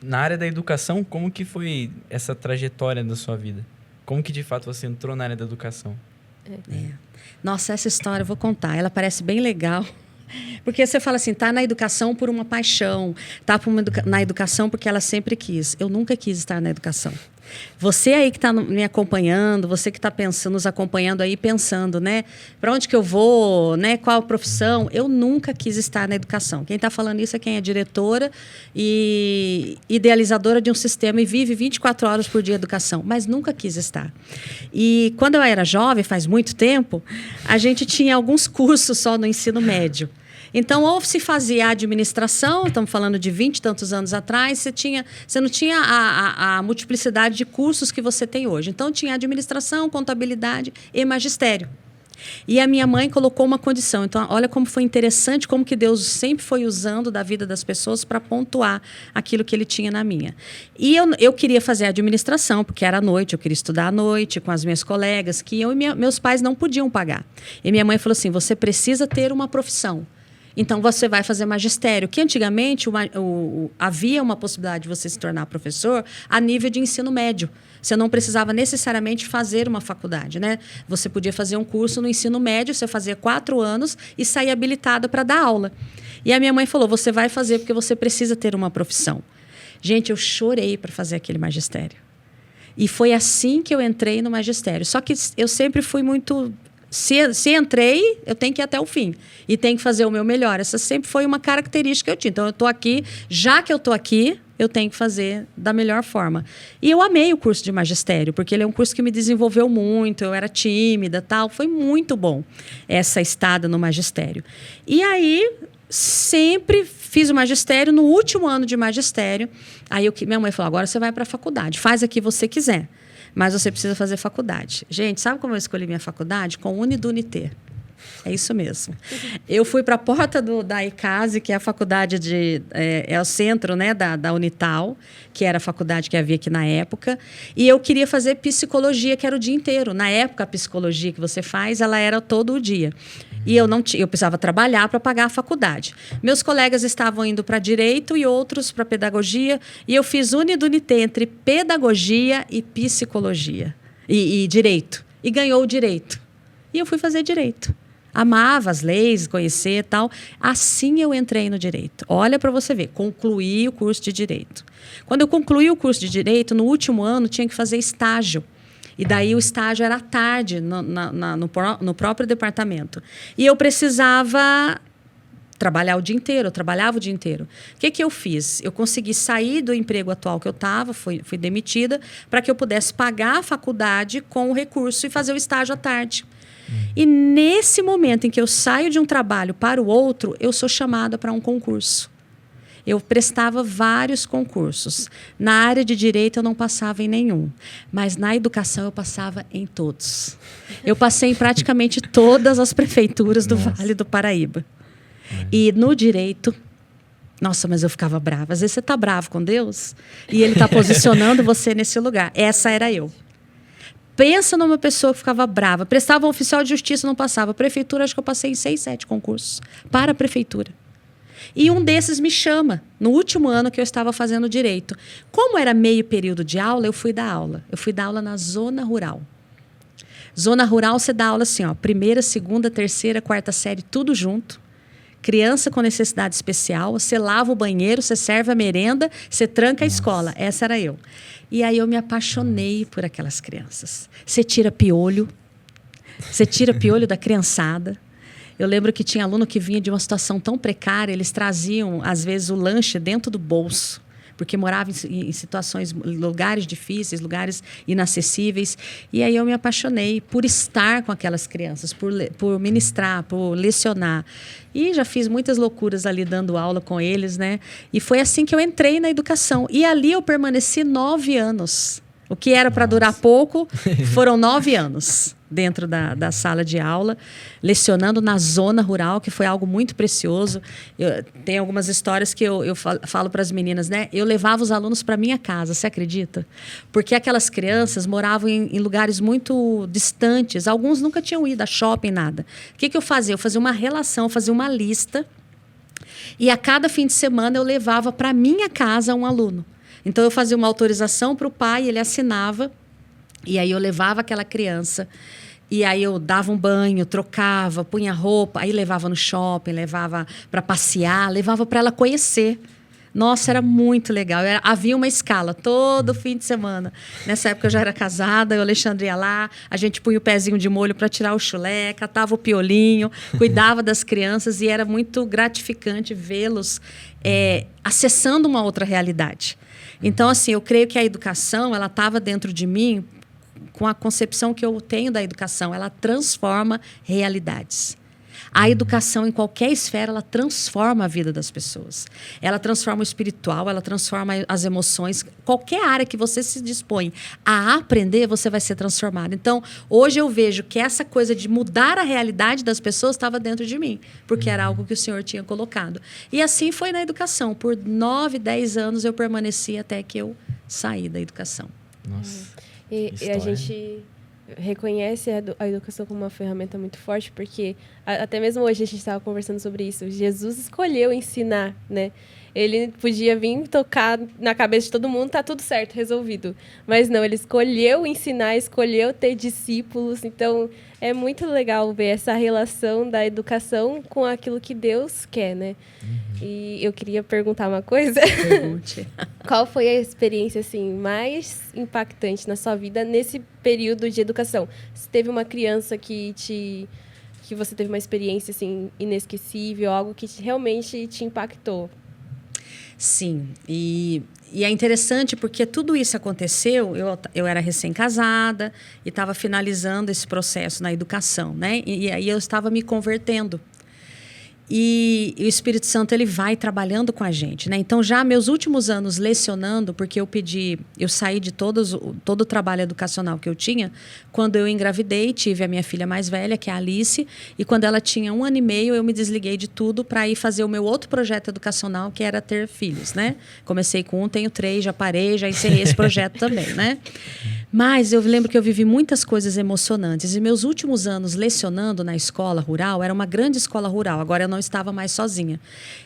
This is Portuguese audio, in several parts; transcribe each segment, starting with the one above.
Na área da educação, como que foi essa trajetória da sua vida? Como que, de fato, você entrou na área da educação? Nossa, essa história eu vou contar. Ela parece bem legal. Porque você fala assim, tá na educação por uma paixão, tá na educação porque ela sempre quis. Eu nunca quis estar na educação. Você aí que está me acompanhando, você que está pensando, nos acompanhando aí, pensando, né? Para onde que eu vou, né? Qual a profissão? Eu nunca quis estar na educação. Quem está falando isso é quem é diretora e idealizadora de um sistema e vive 24 horas por dia educação, mas nunca quis estar. E quando eu era jovem, faz muito tempo, a gente tinha alguns cursos só no ensino médio. Então, ou se fazia a administração, estamos falando de 20 e tantos anos atrás, você não tinha a multiplicidade de cursos que você tem hoje. Então, tinha administração, contabilidade e magistério. E a minha mãe colocou uma condição. Então, olha como foi interessante, como que Deus sempre foi usando da vida das pessoas para pontuar aquilo que Ele tinha na minha. E eu queria fazer administração, porque era à noite, eu queria estudar à noite com as minhas colegas, que eu e meus pais não podiam pagar. E minha mãe falou assim, você precisa ter uma profissão. Então, você vai fazer magistério, que antigamente havia uma possibilidade de você se tornar professor a nível de ensino médio. Você não precisava necessariamente fazer uma faculdade, né? Você podia fazer um curso no ensino médio, você fazia 4 anos e saía habilitada para dar aula. E a minha mãe falou, você vai fazer porque você precisa ter uma profissão. Gente, eu chorei para fazer aquele magistério. E foi assim que eu entrei no magistério. Só que eu sempre fui muito... Se entrei, eu tenho que ir até o fim. E tenho que fazer o meu melhor. Essa sempre foi uma característica que eu tinha. Então, eu estou aqui, já que eu estou aqui, eu tenho que fazer da melhor forma. E eu amei o curso de magistério, porque ele é um curso que me desenvolveu muito, eu era tímida, tal. Foi muito bom essa estada no magistério. E aí, sempre fiz o magistério. No último ano de magistério, aí minha mãe falou, agora você vai para a faculdade, faz a que você quiser. Mas você precisa fazer faculdade. Gente, sabe como eu escolhi minha faculdade? Com Unidunité. É isso mesmo. Eu fui para a porta da ICASE, que é a faculdade é o centro, né, da Unital, que era a faculdade que havia aqui na época, e eu queria fazer psicologia, que era o dia inteiro. Na época, a psicologia que você faz, ela era todo o dia. E eu precisava trabalhar para pagar a faculdade. Meus colegas estavam indo para direito e outros para pedagogia, e eu fiz Unidunité entre pedagogia e psicologia, e direito. E ganhou o direito. E eu fui fazer direito. Amava as leis, conhecer e tal. Assim eu entrei no direito. Olha para você ver, concluí o curso de direito. Quando eu concluí o curso de direito, no último ano, tinha que fazer estágio. E daí o estágio era à tarde, no próprio departamento. E eu precisava trabalhar o dia inteiro, eu trabalhava o dia inteiro. O que eu fiz? Eu consegui sair do emprego atual que eu estava, fui demitida, para que eu pudesse pagar a faculdade com o recurso e fazer o estágio à tarde. E nesse momento em que eu saio de um trabalho para o outro, eu sou chamada para um concurso. Eu prestava vários concursos. Na área de direito eu não passava em nenhum, mas na educação eu passava em todos. Eu passei em praticamente todas as prefeituras do Vale do Paraíba. E no direito, nossa, mas eu ficava brava. Às vezes você está bravo com Deus e Ele está posicionando você nesse lugar. Essa era eu. Pensa numa pessoa que ficava brava. Prestava um oficial de justiça, não passava. Prefeitura, acho que eu passei em 6, 7 concursos para a prefeitura. E um desses me chama, no último ano que eu estava fazendo direito. Como era meio período de aula, eu fui dar aula. Eu fui dar aula na zona rural. Zona rural, você dá aula assim, ó, 1ª, 2ª, 3ª, 4ª série, tudo junto. Criança com necessidade especial, você lava o banheiro, você serve a merenda, você tranca a escola. Essa era eu. E aí eu me apaixonei por aquelas crianças. Você tira piolho da criançada. Eu lembro que tinha aluno que vinha de uma situação tão precária, eles traziam, às vezes, o lanche dentro do bolso, porque moravam em situações, lugares difíceis, lugares inacessíveis. E aí eu me apaixonei por estar com aquelas crianças, por ministrar, por lecionar. E já fiz muitas loucuras ali dando aula com eles, né? E foi assim que eu entrei na educação. E ali eu permaneci 9 anos. O que era para durar pouco, foram 9 anos dentro da sala de aula, lecionando na zona rural, que foi algo muito precioso. Tem algumas histórias que eu falo para as meninas, né? Eu levava os alunos para minha casa, você acredita? Porque aquelas crianças moravam em lugares muito distantes, alguns nunca tinham ido a shopping, nada. O que eu fazia? Eu fazia uma relação, fazia uma lista. E a cada fim de semana eu levava para minha casa um aluno. Então eu fazia uma autorização para o pai, ele assinava, e aí eu levava aquela criança, e aí eu dava um banho, trocava, punha roupa, aí levava no shopping, levava para passear, levava para ela conhecer. Nossa, era muito legal. Havia uma escala todo fim de semana. Nessa época eu já era casada, o Alexandre ia lá, a gente punha o pezinho de molho para tirar o chulé, catava o piolinho, cuidava das crianças e era muito gratificante vê-los acessando uma outra realidade. Então, assim, eu creio que a educação, ela estava dentro de mim com a concepção que eu tenho da educação. Ela transforma realidades. A educação, em qualquer esfera, ela transforma a vida das pessoas. Ela transforma o espiritual, ela transforma as emoções. Qualquer área que você se dispõe a aprender, você vai ser transformado. Então, hoje eu vejo que essa coisa de mudar a realidade das pessoas estava dentro de mim, porque era algo que o Senhor tinha colocado. E assim foi na educação. Por 9, 10 anos eu permaneci até que eu saí da educação. Nossa. E a gente reconhece a educação como uma ferramenta muito forte, porque até mesmo hoje a gente estava conversando sobre isso. Jesus escolheu ensinar, né? Ele podia vir tocar na cabeça de todo mundo, tá tudo certo, resolvido. Mas não, ele escolheu ensinar, escolheu ter discípulos. Então, é muito legal ver essa relação da educação com aquilo que Deus quer, né? E eu queria perguntar uma coisa. Pergunte. Qual foi a experiência assim, mais impactante na sua vida nesse período de educação? Se teve uma criança que você teve uma experiência assim, inesquecível, algo que realmente te impactou? Sim, e é interessante porque tudo isso aconteceu, eu era recém-casada e estava finalizando esse processo na educação, né? E aí eu estava me convertendo. E o Espírito Santo, ele vai trabalhando com a gente, né? Então, já meus últimos anos lecionando, porque eu saí de todo o trabalho educacional que eu tinha, quando eu engravidei, tive a minha filha mais velha, que é a Alice, e quando ela tinha 1 ano e meio, eu me desliguei de tudo para ir fazer o meu outro projeto educacional, que era ter filhos, né? Comecei com 1, tenho 3, já parei, já encerrei esse projeto também, né? Mas eu lembro que eu vivi muitas coisas emocionantes. E meus últimos anos lecionando na escola rural, era uma grande escola rural, agora eu não estava mais sozinha.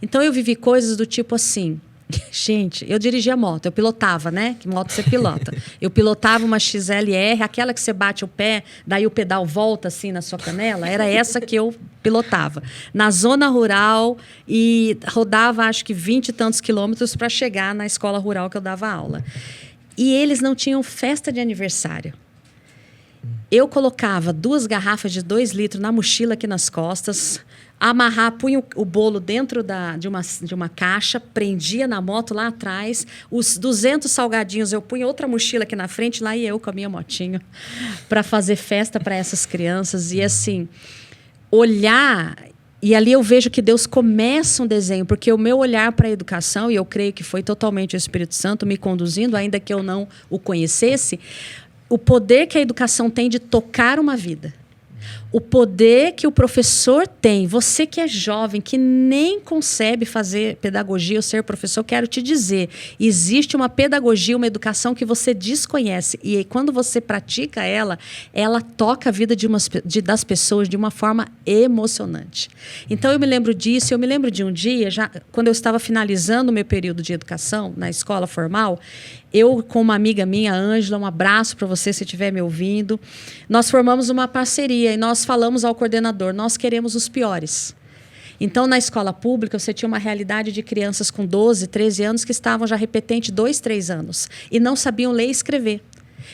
Então eu vivi coisas do tipo assim... Gente, eu dirigia moto, eu pilotava, né? Que moto você pilota. Eu pilotava uma XLR, aquela que você bate o pé, daí o pedal volta assim na sua canela, era essa que eu pilotava. Na zona rural e rodava acho que 20 e tantos quilômetros para chegar na escola rural que eu dava aula. E eles não tinham festa de aniversário. Eu colocava 2 garrafas de 2 litros na mochila aqui nas costas, punha o bolo dentro de uma caixa, prendia na moto lá atrás, os 200 salgadinhos eu punha outra mochila aqui na frente, lá ia eu com a minha motinha, para fazer festa para essas crianças. E assim, olhar... E ali eu vejo que Deus começa um desenho, porque o meu olhar para a educação, e eu creio que foi totalmente o Espírito Santo me conduzindo, ainda que eu não o conhecesse, o poder que a educação tem de tocar uma vida. O poder que o professor tem, você que é jovem, que nem concebe fazer pedagogia ou ser professor, quero te dizer, existe uma pedagogia, uma educação que você desconhece. E quando você pratica ela toca a vida das pessoas de uma forma emocionante. Então, eu me lembro disso, eu me lembro de um dia, já, quando eu estava finalizando o meu período de educação na escola formal, eu, com uma amiga minha, Ângela, um abraço para você se estiver me ouvindo, nós formamos uma parceria e nós falamos ao coordenador, nós queremos os piores. Então, na escola pública, você tinha uma realidade de crianças com 12, 13 anos que estavam já repetentes 2, 3 anos e não sabiam ler e escrever.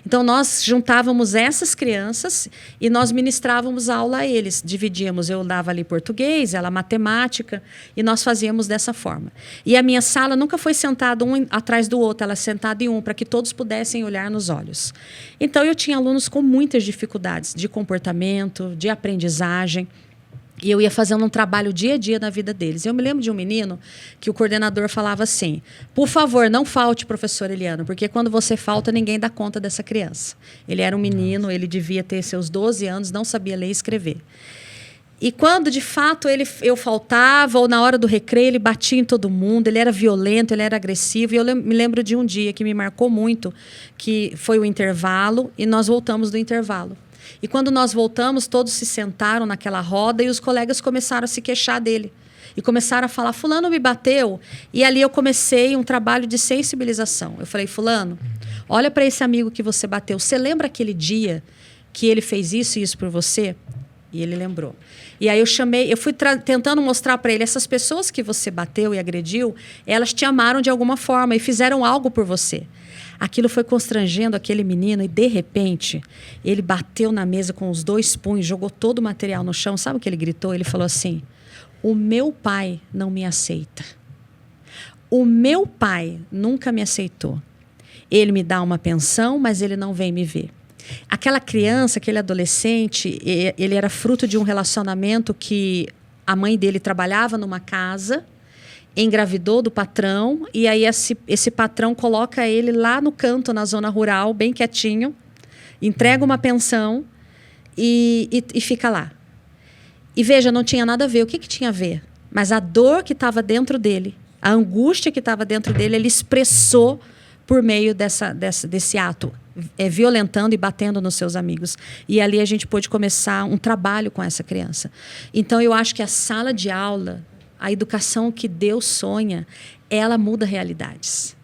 Então, nós juntávamos essas crianças e nós ministrávamos aula a eles. Dividíamos, eu dava ali português, ela matemática, e nós fazíamos dessa forma. E a minha sala nunca foi sentada um atrás do outro, ela sentada em um, para que todos pudessem olhar nos olhos. Então, eu tinha alunos com muitas dificuldades de comportamento, de aprendizagem. E eu ia fazendo um trabalho dia a dia na vida deles. Eu me lembro de um menino que o coordenador falava assim: por favor, não falte, professor Eliano, porque quando você falta, ninguém dá conta dessa criança. Ele era um menino, ele devia ter seus 12 anos, não sabia ler e escrever. E quando, de fato, eu faltava, ou na hora do recreio, ele batia em todo mundo, ele era violento, ele era agressivo. E eu me lembro de um dia que me marcou muito, que foi o intervalo, e nós voltamos do intervalo. E quando nós voltamos, todos se sentaram naquela roda e os colegas começaram a se queixar dele. e começaram a falar, fulano me bateu. E ali eu comecei um trabalho de sensibilização. Eu falei, fulano, olha para esse amigo que você bateu. Você lembra aquele dia que ele fez isso e isso por você? E ele lembrou. E aí eu fui tentando mostrar para ele, essas pessoas que você bateu e agrediu, elas te amaram de alguma forma e fizeram algo por você. Aquilo foi constrangendo aquele menino e, de repente, ele bateu na mesa com os 2 punhos, jogou todo o material no chão. Sabe o que ele gritou? Ele falou assim, o meu pai não me aceita. O meu pai nunca me aceitou. Ele me dá uma pensão, mas ele não vem me ver. Aquela criança, aquele adolescente, ele era fruto de um relacionamento que a mãe dele trabalhava numa casa, engravidou do patrão, e aí esse patrão coloca ele lá no canto, na zona rural, bem quietinho, entrega uma pensão e fica lá. E veja, não tinha nada a ver. O que tinha a ver? Mas a dor que estava dentro dele, a angústia que estava dentro dele, ele expressou por meio desse ato, violentando e batendo nos seus amigos. E ali a gente pôde começar um trabalho com essa criança. Então, eu acho que a sala de aula, a educação que Deus sonha, ela muda realidades.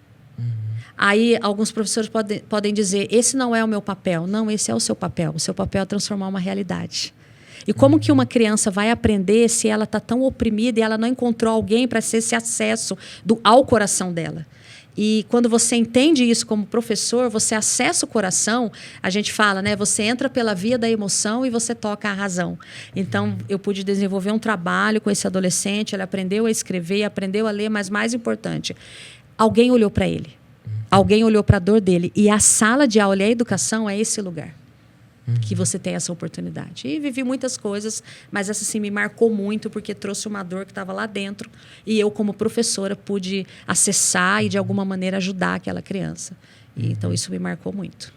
Aí, alguns professores podem dizer, esse não é o meu papel. Não, esse é o seu papel. O seu papel é transformar uma realidade. E como que uma criança vai aprender se ela está tão oprimida e ela não encontrou alguém para ser esse acesso ao coração dela? E quando você entende isso como professor, você acessa o coração, a gente fala, né? Você entra pela via da emoção e você toca a razão. Então, eu pude desenvolver um trabalho com esse adolescente, ele aprendeu a escrever, aprendeu a ler, mas mais importante, alguém olhou para ele. Alguém olhou para a dor dele. E a sala de aula e a educação é esse lugar que você tem essa oportunidade. E vivi muitas coisas, mas essa sim me marcou muito, porque trouxe uma dor que estava lá dentro e eu, como professora, pude acessar e de alguma maneira ajudar aquela criança. E, então isso me marcou muito.